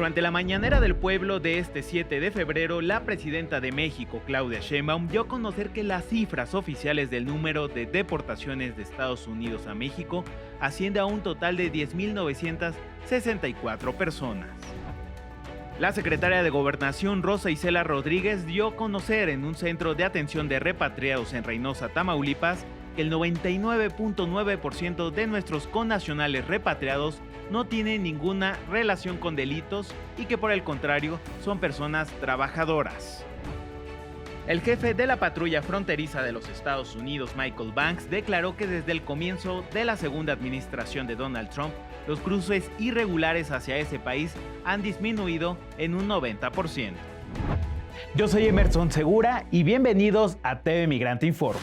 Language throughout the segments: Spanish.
Durante la mañanera del pueblo de este 7 de febrero, la presidenta de México, Claudia Sheinbaum, dio a conocer que las cifras oficiales del número de deportaciones de Estados Unidos a México asciende a un total de 10.964 personas. La secretaria de Gobernación, Rosa Isela Rodríguez, dio a conocer en un centro de atención de repatriados en Reynosa, Tamaulipas, que el 99.9% de nuestros connacionales repatriados no tienen ninguna relación con delitos y que por el contrario son personas trabajadoras. El jefe de la patrulla fronteriza de los Estados Unidos, Michael Banks, declaró que desde el comienzo de la segunda administración de Donald Trump, los cruces irregulares hacia ese país han disminuido en un 90%. Yo soy Emerson Segura y bienvenidos a TV Migrante Informa.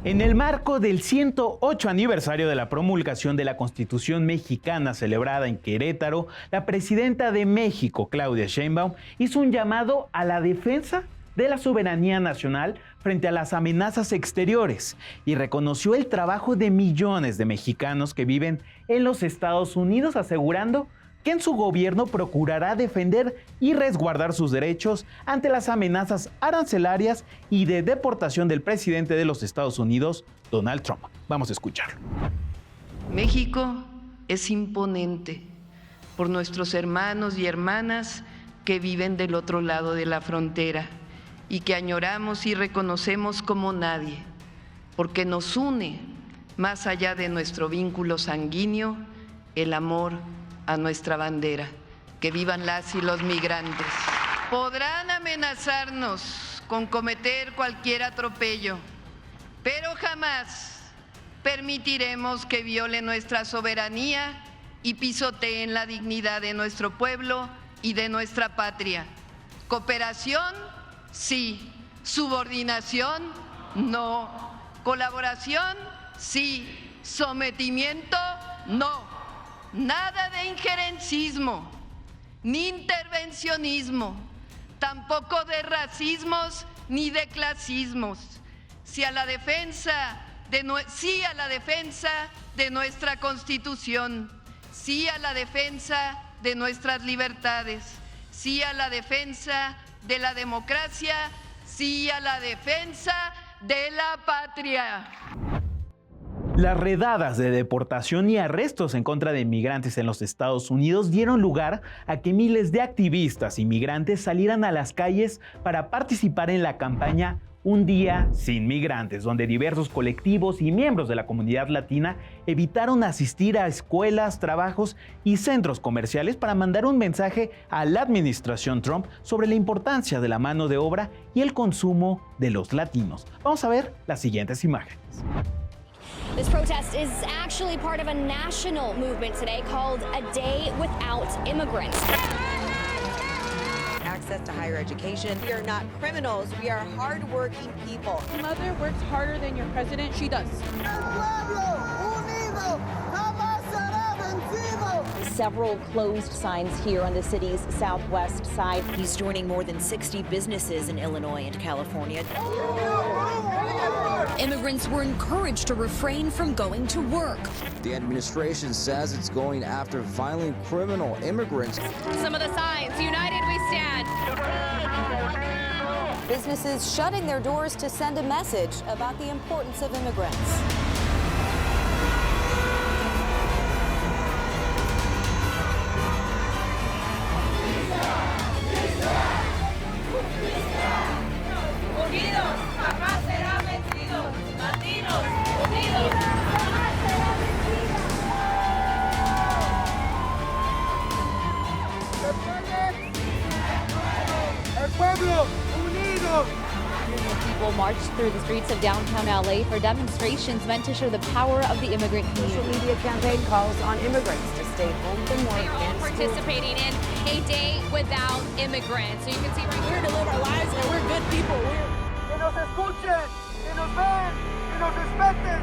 En el marco del 108 aniversario de la promulgación de la Constitución mexicana celebrada en Querétaro, la presidenta de México, Claudia Sheinbaum, hizo un llamado a la defensa de la soberanía nacional frente a las amenazas exteriores y reconoció el trabajo de millones de mexicanos que viven en los Estados Unidos, asegurando que en su gobierno procurará defender y resguardar sus derechos ante las amenazas arancelarias y de deportación del presidente de los Estados Unidos, Donald Trump. Vamos a escucharlo. México es imponente por nuestros hermanos y hermanas que viven del otro lado de la frontera y que añoramos y reconocemos como nadie, porque nos une, más allá de nuestro vínculo sanguíneo, el amor a nuestra bandera. Que vivan las y los migrantes. Podrán amenazarnos con cometer cualquier atropello, pero jamás permitiremos que violen nuestra soberanía y pisoteen la dignidad de nuestro pueblo y de nuestra patria. Cooperación, sí. Subordinación, no. Colaboración, sí. Sometimiento, no. Nada de injerencismo, ni intervencionismo, tampoco de racismos ni de clasismos. Sí a la defensa de nuestra Constitución, sí a la defensa de nuestras libertades, sí a la defensa de la democracia, sí a la defensa de la patria. Las redadas de deportación y arrestos en contra de inmigrantes en los Estados Unidos dieron lugar a que miles de activistas inmigrantes salieran a las calles para participar en la campaña Un Día Sin Migrantes, donde diversos colectivos y miembros de la comunidad latina evitaron asistir a escuelas, trabajos y centros comerciales para mandar un mensaje a la administración Trump sobre la importancia de la mano de obra y el consumo de los latinos. Vamos a ver las siguientes imágenes. This protest is actually part of a national movement today called A Day Without Immigrants. Access to higher education. We are not criminals. We are hardworking people. Your mother works harder than your president. She does. Several closed signs here on the city's southwest side. He's joining more than 60 businesses in Illinois and California. Immigrants were encouraged to refrain from going to work. The administration says it's going after violent criminal immigrants. Some of the signs, United We Stand. Businesses shutting their doors to send a message about the importance of immigrants. People marched through the streets of downtown LA for demonstrations meant to show the power of the immigrant community. Social media campaign calls on immigrants to stay home from work. We are all participating in a day without immigrants. So you can see right here to live our lives and we're good people. Que nos escuchen, que nos vean, que nos respeten.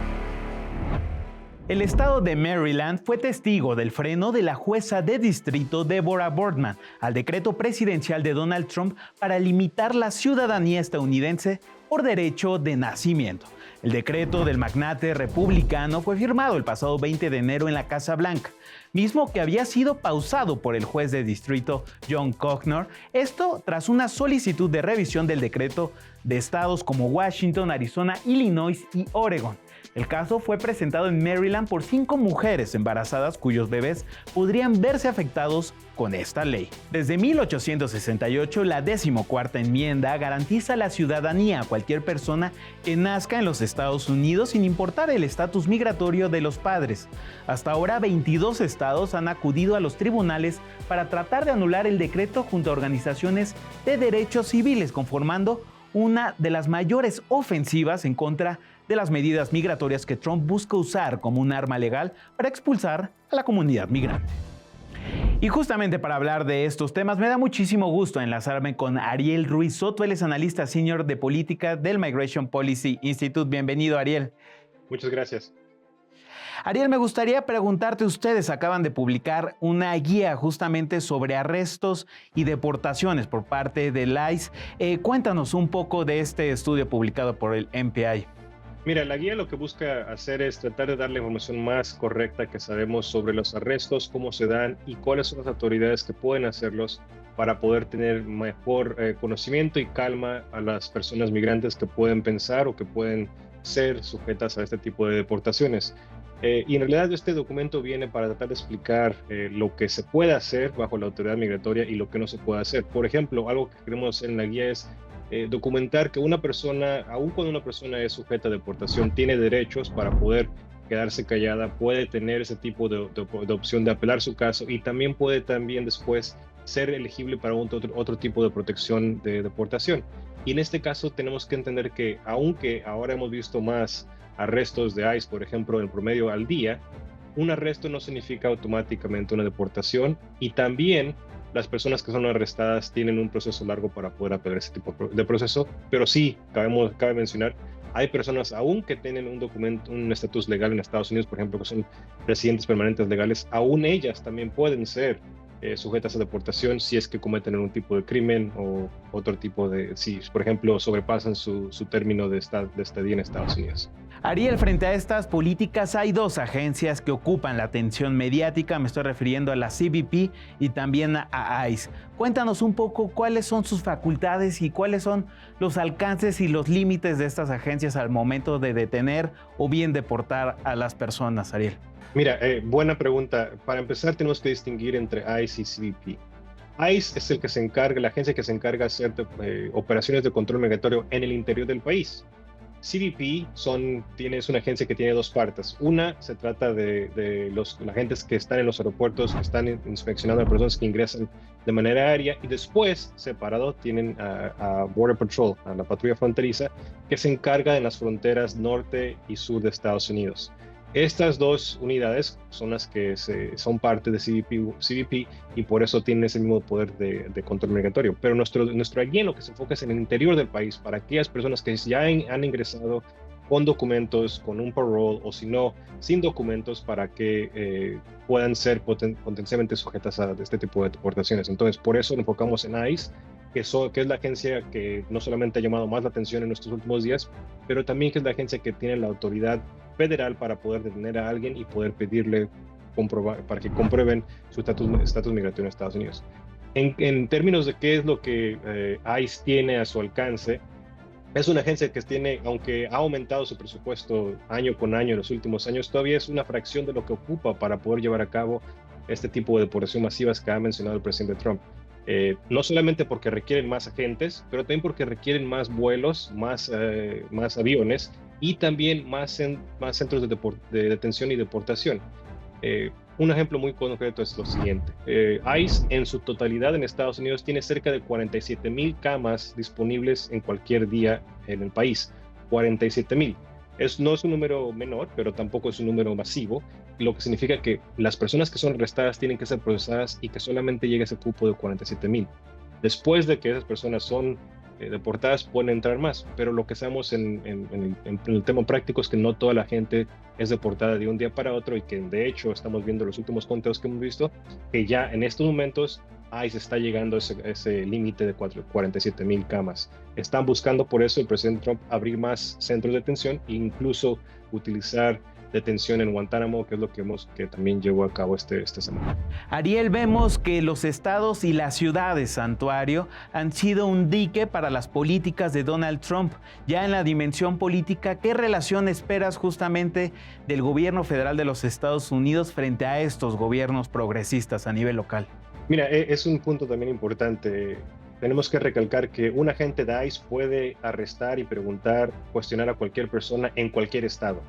El estado de Maryland fue testigo del freno de la jueza de distrito Deborah Boardman al decreto presidencial de Donald Trump para limitar la ciudadanía estadounidense por derecho de nacimiento. El decreto del magnate republicano fue firmado el pasado 20 de enero en la Casa Blanca, mismo que había sido pausado por el juez de distrito John Cochran, esto tras una solicitud de revisión del decreto de estados como Washington, Arizona, Illinois y Oregon. El caso fue presentado en Maryland por 5 mujeres embarazadas cuyos bebés podrían verse afectados con esta ley. Desde 1868, la 14ª enmienda garantiza la ciudadanía a cualquier persona que nazca en los Estados Unidos sin importar el estatus migratorio de los padres. Hasta ahora, 22 estados han acudido a los tribunales para tratar de anular el decreto junto a organizaciones de derechos civiles, conformando una de las mayores ofensivas en contra de las medidas migratorias que Trump busca usar como un arma legal para expulsar a la comunidad migrante. Y justamente para hablar de estos temas, me da muchísimo gusto enlazarme con Ariel Ruiz Soto. Él es analista senior de política del Migration Policy Institute. Bienvenido, Ariel. Muchas gracias. Ariel, me gustaría preguntarte, ustedes acaban de publicar una guía justamente sobre arrestos y deportaciones por parte del ICE. Cuéntanos un poco de este estudio publicado por el MPI. Mira, la guía lo que busca hacer es tratar de dar la información más correcta que sabemos sobre los arrestos, cómo se dan y cuáles son las autoridades que pueden hacerlos para poder tener mejor conocimiento y calma a las personas migrantes que pueden pensar o que pueden ser sujetas a este tipo de deportaciones. Y en realidad este documento viene para tratar de explicar lo que se puede hacer bajo la autoridad migratoria y lo que no se puede hacer. Por ejemplo, algo que queremos hacer en la guía es documentar que una persona, aun cuando una persona es sujeta a deportación, tiene derechos para poder quedarse callada, puede tener ese tipo de opción de apelar su caso y también puede después ser elegible para otro tipo de protección de deportación. Y en este caso tenemos que entender que aunque ahora hemos visto más arrestos de ICE, por ejemplo, en promedio al día, un arresto no significa automáticamente una deportación y también las personas que son arrestadas tienen un proceso largo para poder apelar ese tipo de proceso, pero sí, cabe mencionar, hay personas aún que tienen un documento, un estatus legal en Estados Unidos, por ejemplo, que son residentes permanentes legales, aún ellas también pueden ser sujetas a deportación si es que cometen algún tipo de crimen o otro tipo de, si por ejemplo sobrepasan su término de estadía en Estados Unidos. Ariel, frente a estas políticas hay 2 agencias que ocupan la atención mediática, me estoy refiriendo a la CBP y también a ICE. Cuéntanos un poco cuáles son sus facultades y cuáles son los alcances y los límites de estas agencias al momento de detener o bien deportar a las personas, Ariel. Mira, buena pregunta. Para empezar tenemos que distinguir entre ICE y CBP. ICE es el que se encarga, la agencia que se encarga de hacer operaciones de control migratorio en el interior del país. CBP es una agencia que tiene 2 partes. Una se trata de los agentes que están en los aeropuertos, que están inspeccionando a personas que ingresan de manera aérea, y después, separado, tienen a Border Patrol, a la patrulla fronteriza, que se encarga de las fronteras norte y sur de Estados Unidos. Estas 2 unidades son las que son parte de CBP y por eso tienen ese mismo poder de control migratorio. Pero nuestro guía lo que se enfoca es en el interior del país, para aquellas personas que ya han ingresado con documentos, con un parole o si no, sin documentos, para que puedan ser potencialmente sujetas a este tipo de deportaciones. Entonces, por eso nos enfocamos en ICE, que es la agencia que no solamente ha llamado más la atención en estos últimos días, pero también que es la agencia que tiene la autoridad federal para poder detener a alguien y poder pedirle para que comprueben su estatus migratorio en Estados Unidos. En términos de qué es lo que ICE tiene a su alcance, es una agencia que tiene, aunque ha aumentado su presupuesto año con año en los últimos años, todavía es una fracción de lo que ocupa para poder llevar a cabo este tipo de deportación masivas que ha mencionado el presidente Trump. No solamente porque requieren más agentes, pero también porque requieren más vuelos, más aviones y también más centros de detención y deportación. Un ejemplo muy concreto es lo siguiente. ICE en su totalidad en Estados Unidos tiene cerca de 47,000 camas disponibles en cualquier día en el país. 47,000. No es un número menor, pero tampoco es un número masivo, lo que significa que las personas que son arrestadas tienen que ser procesadas y que solamente llegue ese cupo de 47,000. Después de que esas personas son deportadas pueden entrar más, pero lo que sabemos en el tema práctico es que no toda la gente es deportada de un día para otro y que de hecho estamos viendo los últimos conteos que hemos visto que ya en estos momentos ICE está llegando a ese límite de 47,000 camas. Están buscando por eso el presidente Trump abrir más centros de detención e incluso utilizar detención en Guantánamo, que es lo que también llevó a cabo esta semana. Ariel, vemos que los estados y las ciudades santuario han sido un dique para las políticas de Donald Trump. Ya en la dimensión política, ¿qué relación esperas justamente del gobierno federal de los Estados Unidos frente a estos gobiernos progresistas a nivel local? Mira, es un punto también importante. Tenemos que recalcar que un agente de ICE puede arrestar y preguntar, cuestionar a cualquier persona en cualquier estado.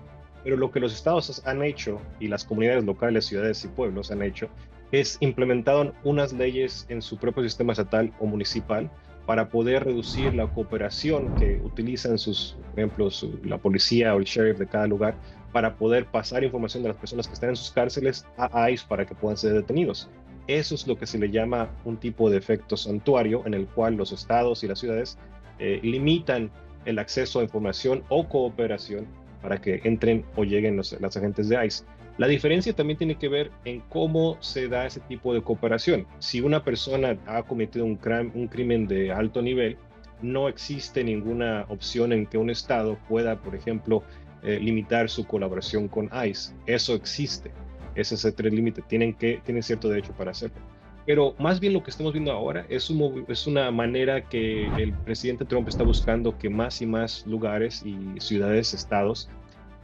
Pero lo que los estados han hecho y las comunidades locales, ciudades y pueblos han hecho es implementado unas leyes en su propio sistema estatal o municipal para poder reducir la cooperación que utilizan por ejemplo, la policía o el sheriff de cada lugar para poder pasar información de las personas que están en sus cárceles a ICE para que puedan ser detenidos. Eso es lo que se le llama un tipo de efecto santuario en el cual los estados y las ciudades limitan el acceso a información o cooperación para que entren o lleguen los agentes de ICE. La diferencia también tiene que ver en cómo se da ese tipo de cooperación. Si una persona ha cometido un crimen de alto nivel, no existe ninguna opción en que un estado pueda, por ejemplo, limitar su colaboración con ICE. Eso existe. Ese es el límite. Tienen cierto derecho para hacerlo. Pero más bien lo que estamos viendo ahora es una manera que el presidente Trump está buscando que más y más lugares y ciudades, estados,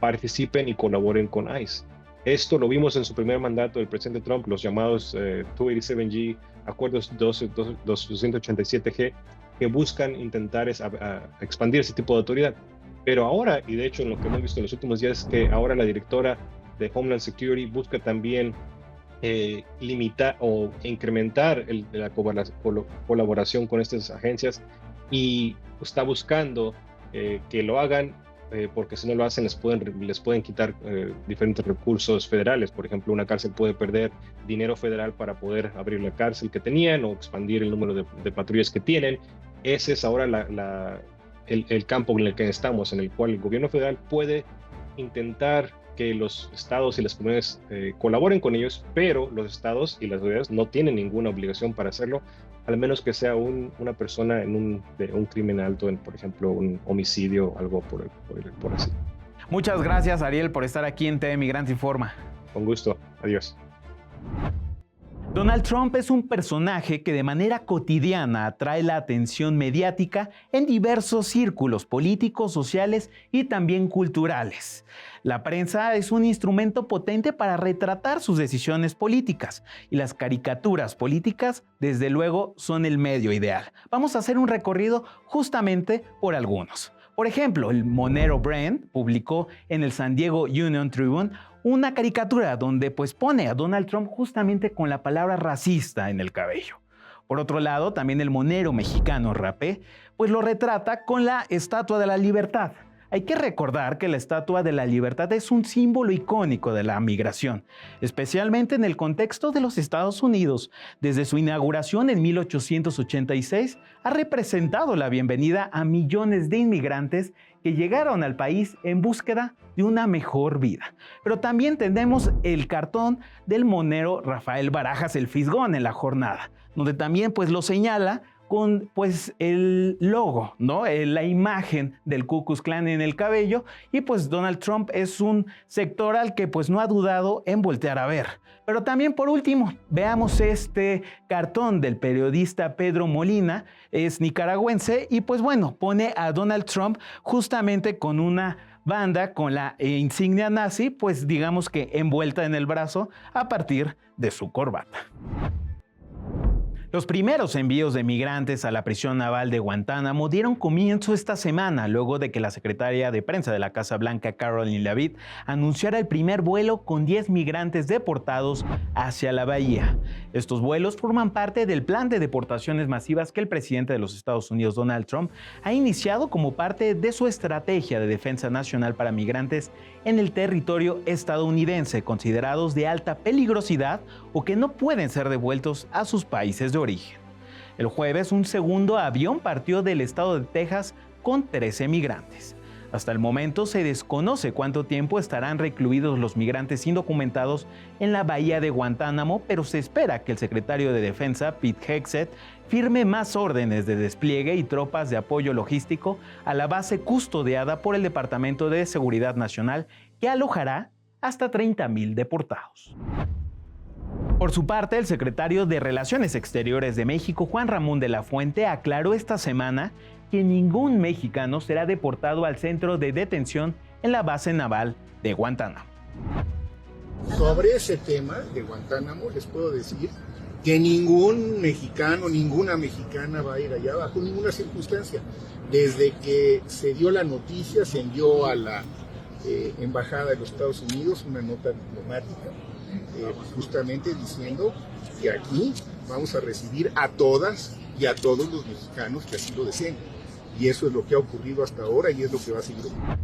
participen y colaboren con ICE. Esto lo vimos en su primer mandato del presidente Trump, los llamados 287G, acuerdos 287G, que buscan intentar expandir ese tipo de autoridad. Pero ahora, y de hecho en lo que hemos visto en los últimos días, es que ahora la directora de Homeland Security busca también limitar o incrementar la colaboración con estas agencias y está buscando que lo hagan porque si no lo hacen les pueden quitar diferentes recursos federales. Por ejemplo, una cárcel puede perder dinero federal para poder abrir la cárcel que tenían o expandir el número de patrullas que tienen. Ese es ahora el campo en el que estamos, en el cual el gobierno federal puede intentar que los estados y las comunidades colaboren con ellos, pero los estados y las ciudades no tienen ninguna obligación para hacerlo, al menos que sea una persona en un crimen alto, por ejemplo, un homicidio o algo por así. Muchas gracias, Ariel, por estar aquí en TV Migrante Informa. Con gusto. Adiós. Donald Trump es un personaje que de manera cotidiana atrae la atención mediática en diversos círculos políticos, sociales y también culturales. La prensa es un instrumento potente para retratar sus decisiones políticas y las caricaturas políticas, desde luego, son el medio ideal. Vamos a hacer un recorrido justamente por algunos. Por ejemplo, el monero Brent publicó en el San Diego Union Tribune una caricatura donde pone a Donald Trump justamente con la palabra racista en el cabello. Por otro lado, también el monero mexicano Rapé lo retrata con la Estatua de la Libertad. Hay que recordar que la Estatua de la Libertad es un símbolo icónico de la migración, especialmente en el contexto de los Estados Unidos. Desde su inauguración en 1886, ha representado la bienvenida a millones de inmigrantes que llegaron al país en búsqueda de una mejor vida. Pero también tenemos el cartón del monero Rafael Barajas el Fisgón en la jornada, donde también lo señala con el logo, ¿no? La imagen del Ku Klux Klan en el cabello, y Donald Trump es un sector al que no ha dudado en voltear a ver. Pero también, por último, veamos este cartón del periodista Pedro Molina, es nicaragüense, y pone a Donald Trump justamente con una banda con la insignia nazi, digamos que envuelta en el brazo a partir de su corbata. Los primeros envíos de migrantes a la prisión naval de Guantánamo dieron comienzo esta semana, luego de que la secretaria de prensa de la Casa Blanca, Caroline Leavitt, anunciara el primer vuelo con 10 migrantes deportados hacia la bahía. Estos vuelos forman parte del plan de deportaciones masivas que el presidente de los Estados Unidos, Donald Trump, ha iniciado como parte de su estrategia de defensa nacional para migrantes en el territorio estadounidense, considerados de alta peligrosidad o que no pueden ser devueltos a sus países de origen. El jueves, un segundo avión partió del estado de Texas con 13 migrantes. Hasta el momento se desconoce cuánto tiempo estarán recluidos los migrantes indocumentados en la bahía de Guantánamo, pero se espera que el secretario de Defensa, Pete Hegseth, firme más órdenes de despliegue y tropas de apoyo logístico a la base custodiada por el Departamento de Seguridad Nacional, que alojará hasta 30,000 deportados. Por su parte, el secretario de Relaciones Exteriores de México, Juan Ramón de la Fuente, aclaró esta semana que ningún mexicano será deportado al centro de detención en la base naval de Guantánamo. Sobre ese tema de Guantánamo les puedo decir que ningún mexicano, ninguna mexicana va a ir allá bajo ninguna circunstancia. Desde que se dio la noticia, se envió a la Embajada de los Estados Unidos una nota diplomática justamente diciendo que aquí vamos a recibir a todas y a todos los mexicanos que así lo deseen. Y eso es lo que ha ocurrido hasta ahora y es lo que va a seguir ocurriendo.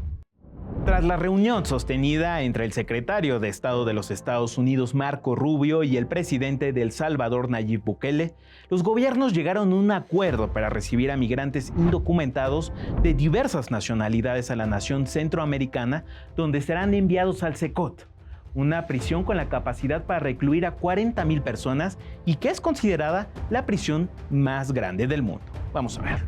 Tras la reunión sostenida entre el secretario de Estado de los Estados Unidos, Marco Rubio, y el presidente de El Salvador, Nayib Bukele, los gobiernos llegaron a un acuerdo para recibir a migrantes indocumentados de diversas nacionalidades a la nación centroamericana, donde serán enviados al CECOT, una prisión con la capacidad para recluir a 40,000 personas y que es considerada la prisión más grande del mundo. Vamos a ver.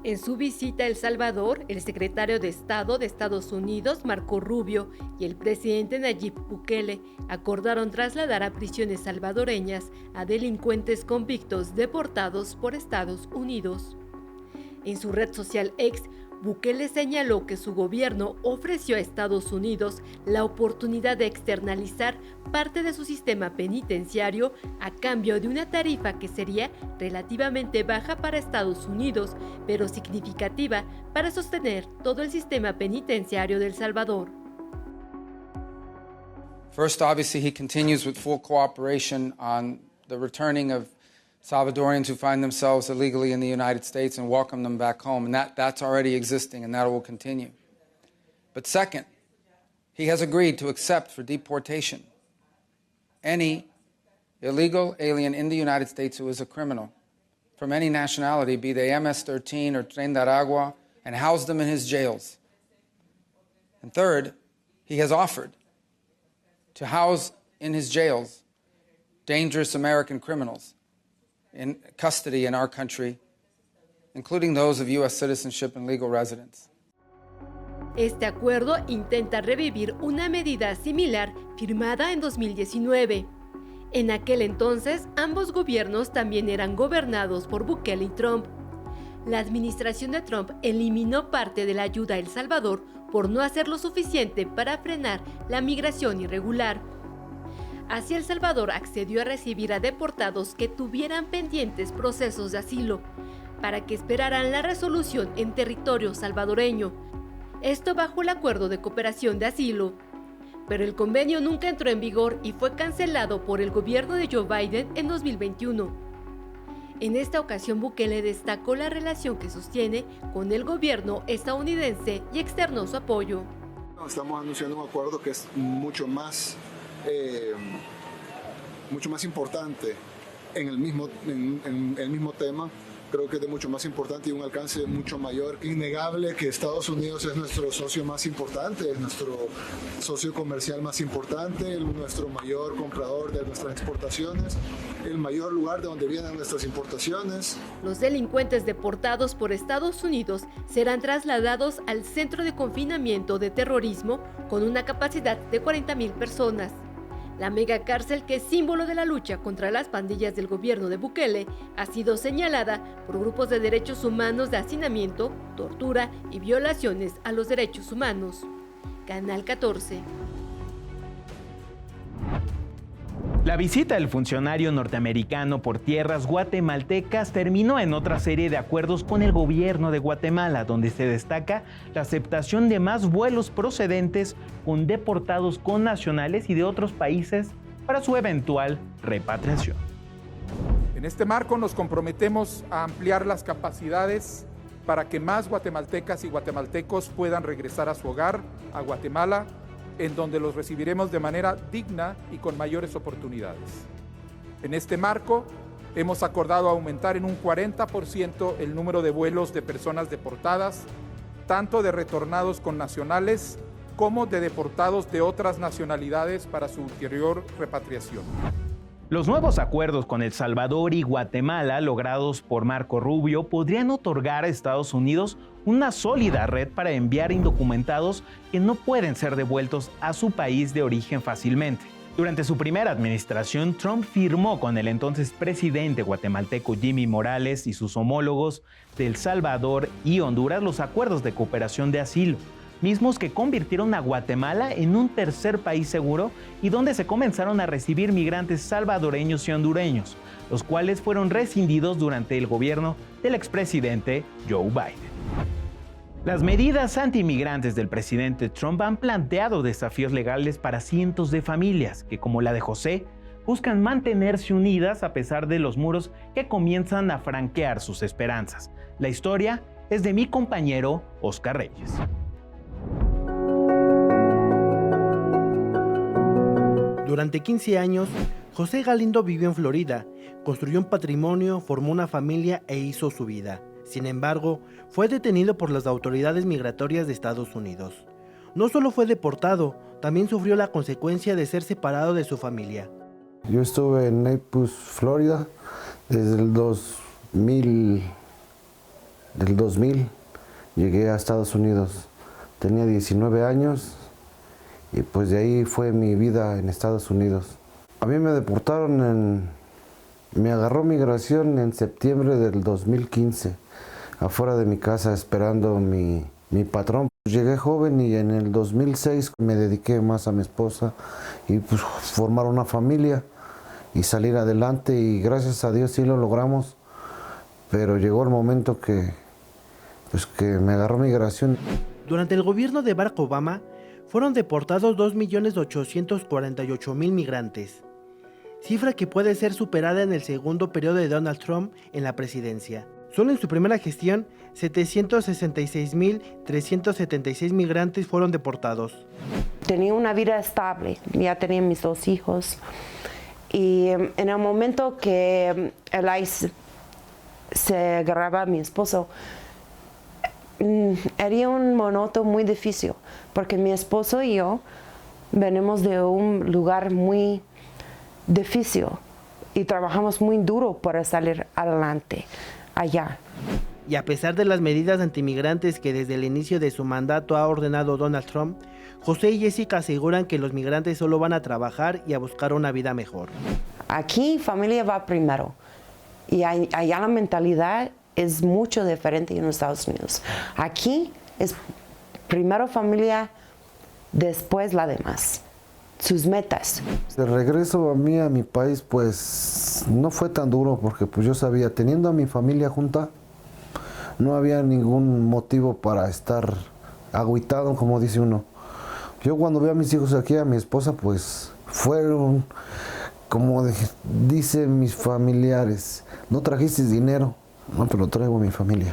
En su visita a El Salvador, el secretario de Estado de Estados Unidos, Marco Rubio, y el presidente Nayib Bukele acordaron trasladar a prisiones salvadoreñas a delincuentes convictos deportados por Estados Unidos. En su red social X, Bukele señaló que su gobierno ofreció a Estados Unidos la oportunidad de externalizar parte de su sistema penitenciario a cambio de una tarifa que sería relativamente baja para Estados Unidos, pero significativa para sostener todo el sistema penitenciario de El Salvador. First, obviously, he continues with full cooperation on the returning of Salvadorians who find themselves illegally in the United States and welcome them back home. And that's already existing, and that will continue. But second, he has agreed to accept for deportation any illegal alien in the United States who is a criminal from any nationality, be they MS-13 or Tren de Aragua, and house them in his jails. And third, he has offered to house in his jails dangerous American criminals in custody in our country, including those of U.S. citizenship and legal residence. Este acuerdo intenta revivir una medida similar firmada en 2019. En aquel entonces, ambos gobiernos también eran gobernados por Bukele y Trump. La administración de Trump eliminó parte de la ayuda a El Salvador por no hacer lo suficiente para frenar la migración irregular. Así El Salvador accedió a recibir a deportados que tuvieran pendientes procesos de asilo, para que esperaran la resolución en territorio salvadoreño. Esto bajo el acuerdo de cooperación de asilo. Pero el convenio nunca entró en vigor y fue cancelado por el gobierno de Joe Biden en 2021. En esta ocasión Bukele destacó la relación que sostiene con el gobierno estadounidense y externó su apoyo. Estamos anunciando un acuerdo que es mucho más importante en el mismo tema. Creo que es de mucho más importante y un alcance mucho mayor. Innegable que Estados Unidos es nuestro socio más importante, es nuestro socio comercial más importante, nuestro mayor comprador de nuestras exportaciones, el mayor lugar de donde vienen nuestras importaciones. Los delincuentes deportados por Estados Unidos serán trasladados al Centro de Confinamiento de Terrorismo con una capacidad de 40,000 personas. La megacárcel, que es símbolo de la lucha contra las pandillas del gobierno de Bukele, ha sido señalada por grupos de derechos humanos de hacinamiento, tortura y violaciones a los derechos humanos. Canal 14. La visita del funcionario norteamericano por tierras guatemaltecas terminó en otra serie de acuerdos con el gobierno de Guatemala, donde se destaca la aceptación de más vuelos procedentes con deportados connacionales y de otros países para su eventual repatriación. En este marco nos comprometemos a ampliar las capacidades para que más guatemaltecas y guatemaltecos puedan regresar a su hogar, a Guatemala, en donde los recibiremos de manera digna y con mayores oportunidades. En este marco, hemos acordado aumentar en un 40% el número de vuelos de personas deportadas, tanto de retornados con nacionales como de deportados de otras nacionalidades para su ulterior repatriación. Los nuevos acuerdos con El Salvador y Guatemala, logrados por Marco Rubio, podrían otorgar a Estados Unidos una sólida red para enviar indocumentados que no pueden ser devueltos a su país de origen fácilmente. Durante su primera administración, Trump firmó con el entonces presidente guatemalteco Jimmy Morales y sus homólogos de El Salvador y Honduras los acuerdos de cooperación de asilo, mismos que convirtieron a Guatemala en un tercer país seguro y donde se comenzaron a recibir migrantes salvadoreños y hondureños, los cuales fueron rescindidos durante el gobierno del expresidente Joe Biden. Las medidas anti-inmigrantes del presidente Trump han planteado desafíos legales para cientos de familias que, como la de José, buscan mantenerse unidas a pesar de los muros que comienzan a franquear sus esperanzas. La historia es de mi compañero Oscar Reyes. Durante 15 años, José Galindo vivió en Florida, construyó un patrimonio, formó una familia e hizo su vida. Sin embargo, fue detenido por las autoridades migratorias de Estados Unidos. No solo fue deportado, también sufrió la consecuencia de ser separado de su familia. Yo estuve en Naples, Florida, desde el 2000. Llegué a Estados Unidos. Tenía 19 años y pues de ahí fue mi vida en Estados Unidos. A mí me deportaron me agarró migración en septiembre del 2015, afuera de mi casa esperando mi patrón. Llegué joven y en el 2006 me dediqué más a mi esposa y pues formar una familia y salir adelante, y gracias a Dios sí lo logramos, pero llegó el momento que me agarró migración. Durante el gobierno de Barack Obama fueron deportados 2.848.000 migrantes, cifra que puede ser superada en el segundo periodo de Donald Trump en la presidencia. Solo en su primera gestión, 766.376 migrantes fueron deportados. Tenía una vida estable, ya tenía mis 2 hijos. Y en el momento que el ICE se agarraba a mi esposo, era un momento muy difícil, porque mi esposo y yo venimos de un lugar muy difícil y trabajamos muy duro para salir adelante allá. Y a pesar de las medidas antimigrantes que desde el inicio de su mandato ha ordenado Donald Trump, José y Jessica aseguran que los migrantes solo van a trabajar y a buscar una vida mejor. Aquí familia va primero y allá la mentalidad es mucho diferente en los Estados Unidos. Aquí es primero familia, después la demás. Sus metas. De regreso a mi país, pues no fue tan duro, porque pues yo sabía, teniendo a mi familia junta, no había ningún motivo para estar agüitado, como dice uno. Yo cuando veo a mis hijos aquí, a mi esposa, pues fueron, como dicen mis familiares, no trajiste dinero, no, pero traigo a mi familia.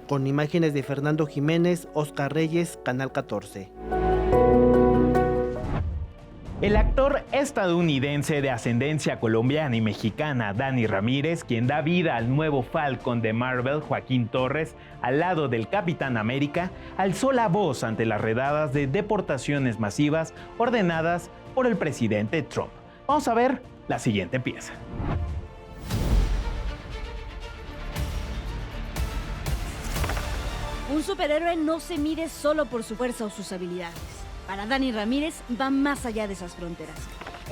Con imágenes de Fernando Jiménez, Oscar Reyes, Canal 14. El actor estadounidense de ascendencia colombiana y mexicana, Dani Ramírez, quien da vida al nuevo Falcon de Marvel, Joaquín Torres, al lado del Capitán América, alzó la voz ante las redadas de deportaciones masivas ordenadas por el presidente Trump. Vamos a ver la siguiente pieza. Un superhéroe no se mide solo por su fuerza o sus habilidades. Para Dani Ramírez va más allá de esas fronteras.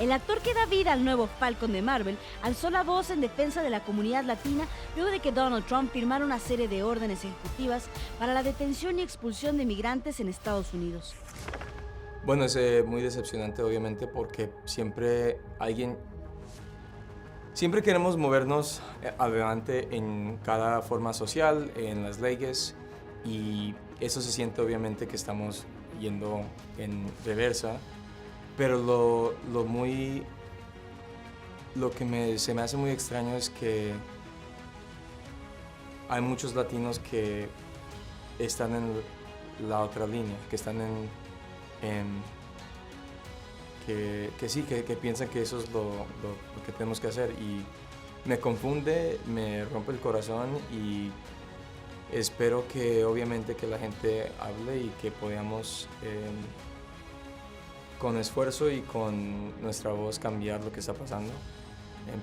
El actor que da vida al nuevo Falcon de Marvel alzó la voz en defensa de la comunidad latina luego de que Donald Trump firmara una serie de órdenes ejecutivas para la detención y expulsión de migrantes en Estados Unidos. Bueno, es muy decepcionante, obviamente, porque siempre queremos movernos adelante en cada forma social, en las leyes, y eso se siente obviamente que estamos yendo en reversa, pero lo que se me hace muy extraño es que hay muchos latinos que están en la otra línea, que están sí, que piensan que eso es lo que tenemos que hacer. Y me confunde, me rompe el corazón y espero que obviamente que la gente hable y que podamos con esfuerzo y con nuestra voz cambiar lo que está pasando.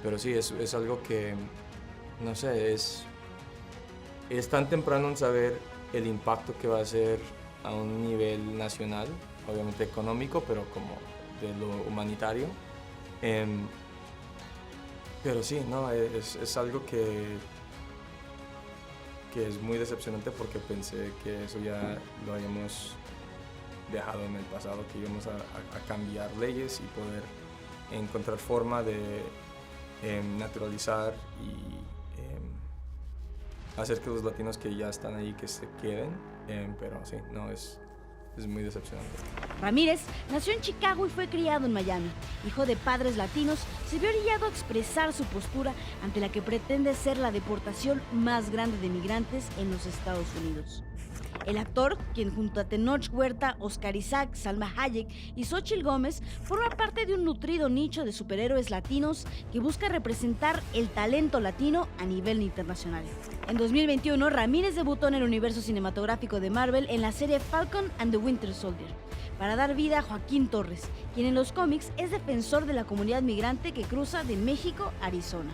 Pero sí, es algo que, no sé, es tan temprano en saber el impacto que va a ser a un nivel nacional, obviamente económico, pero como de lo humanitario. Pero sí, no, es algo que es muy decepcionante porque pensé que eso ya lo habíamos dejado en el pasado, que íbamos a cambiar leyes y poder encontrar forma de naturalizar y hacer que los latinos que ya están ahí que se queden, pero sí, no, es muy decepcionante. Ramírez nació en Chicago y fue criado en Miami. Hijo de padres latinos, se vio orillado a expresar su postura ante la que pretende ser la deportación más grande de migrantes en los Estados Unidos. El actor, quien junto a Tenoch Huerta, Oscar Isaac, Salma Hayek y Xochitl Gómez forma parte de un nutrido nicho de superhéroes latinos que busca representar el talento latino a nivel internacional. En 2021, Ramírez debutó en el universo cinematográfico de Marvel en la serie Falcon and the Winter Soldier, para dar vida a Joaquín Torres, quien en los cómics es defensor de la comunidad migrante que cruza de México a Arizona.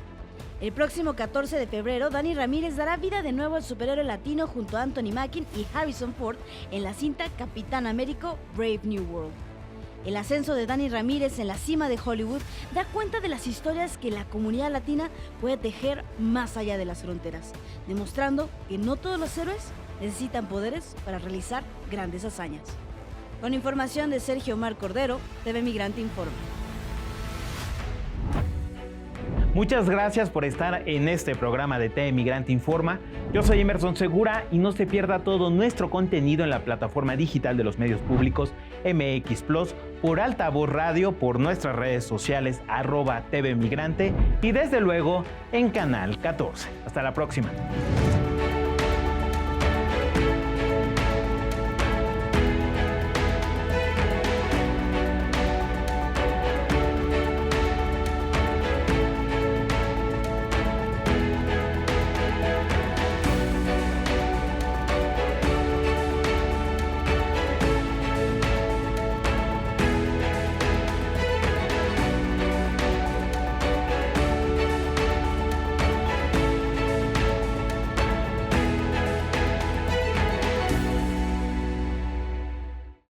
El próximo 14 de febrero, Dani Ramírez dará vida de nuevo al superhéroe latino junto a Anthony Mackie y Harrison Ford en la cinta Capitán América Brave New World. El ascenso de Dani Ramírez en la cima de Hollywood da cuenta de las historias que la comunidad latina puede tejer más allá de las fronteras, demostrando que no todos los héroes necesitan poderes para realizar grandes hazañas. Con información de Sergio Omar Cordero, TV Migrante Informa. Muchas gracias por estar en este programa de TV Migrante Informa. Yo soy Emerson Segura y no se pierda todo nuestro contenido en la plataforma digital de los medios públicos MX Plus, por Altavoz Radio, por nuestras redes sociales @TV Migrante y desde luego en Canal 14. Hasta la próxima.